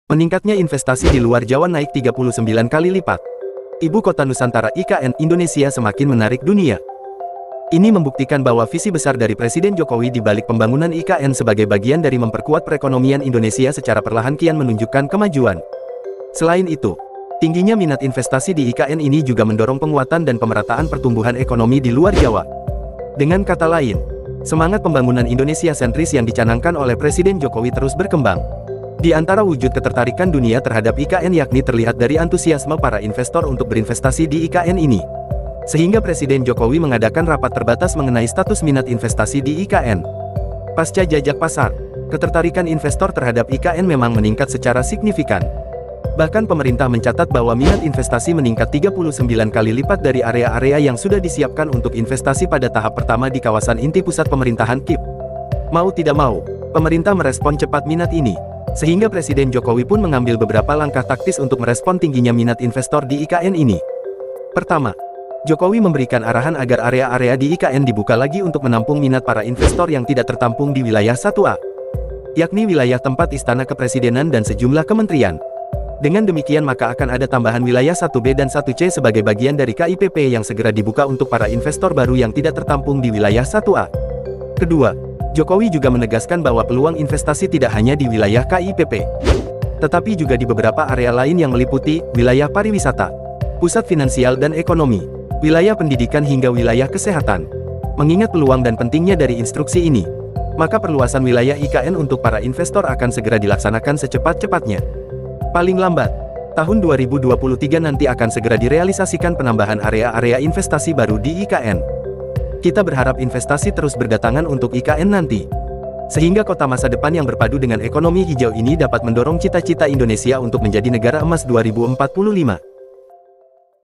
Meningkatnya investasi di luar Jawa naik 39 kali lipat. Ibu kota Nusantara IKN Indonesia semakin menarik dunia. Ini membuktikan bahwa visi besar dari Presiden Jokowi di balik pembangunan IKN sebagai bagian dari memperkuat perekonomian Indonesia secara perlahan kian menunjukkan kemajuan. Selain itu, tingginya minat investasi di IKN ini juga mendorong penguatan dan pemerataan pertumbuhan ekonomi di luar Jawa. Dengan kata lain, semangat pembangunan Indonesia sentris yang dicanangkan oleh Presiden Jokowi terus berkembang. Di antara wujud ketertarikan dunia terhadap IKN yakni terlihat dari antusiasme para investor untuk berinvestasi di IKN ini. Sehingga Presiden Jokowi mengadakan rapat terbatas mengenai status minat investasi di IKN. Pasca jajak pasar, ketertarikan investor terhadap IKN memang meningkat secara signifikan. Bahkan pemerintah mencatat bahwa minat investasi meningkat 39 kali lipat dari area-area yang sudah disiapkan untuk investasi pada tahap pertama di kawasan inti pusat pemerintahan KIP. Mau tidak mau, pemerintah merespon cepat minat ini. Sehingga Presiden Jokowi pun mengambil beberapa langkah taktis untuk merespon tingginya minat investor di IKN ini. Pertama, Jokowi memberikan arahan agar area-area di IKN dibuka lagi untuk menampung minat para investor yang tidak tertampung di wilayah 1A, yakni wilayah tempat Istana Kepresidenan dan sejumlah kementerian. Dengan demikian maka akan ada tambahan wilayah 1B dan 1C sebagai bagian dari KIPP yang segera dibuka untuk para investor baru yang tidak tertampung di wilayah 1A. Kedua, Jokowi juga menegaskan bahwa peluang investasi tidak hanya di wilayah KIPP, tetapi juga di beberapa area lain yang meliputi wilayah pariwisata, pusat finansial dan ekonomi, wilayah pendidikan hingga wilayah kesehatan. Mengingat peluang dan pentingnya dari instruksi ini, maka perluasan wilayah IKN untuk para investor akan segera dilaksanakan secepat-cepatnya. Paling lambat, tahun 2023 nanti akan segera direalisasikan penambahan area-area investasi baru di IKN. Kita berharap investasi terus berdatangan untuk IKN nanti, sehingga kota masa depan yang berpadu dengan ekonomi hijau ini dapat mendorong cita-cita Indonesia untuk menjadi negara emas 2045.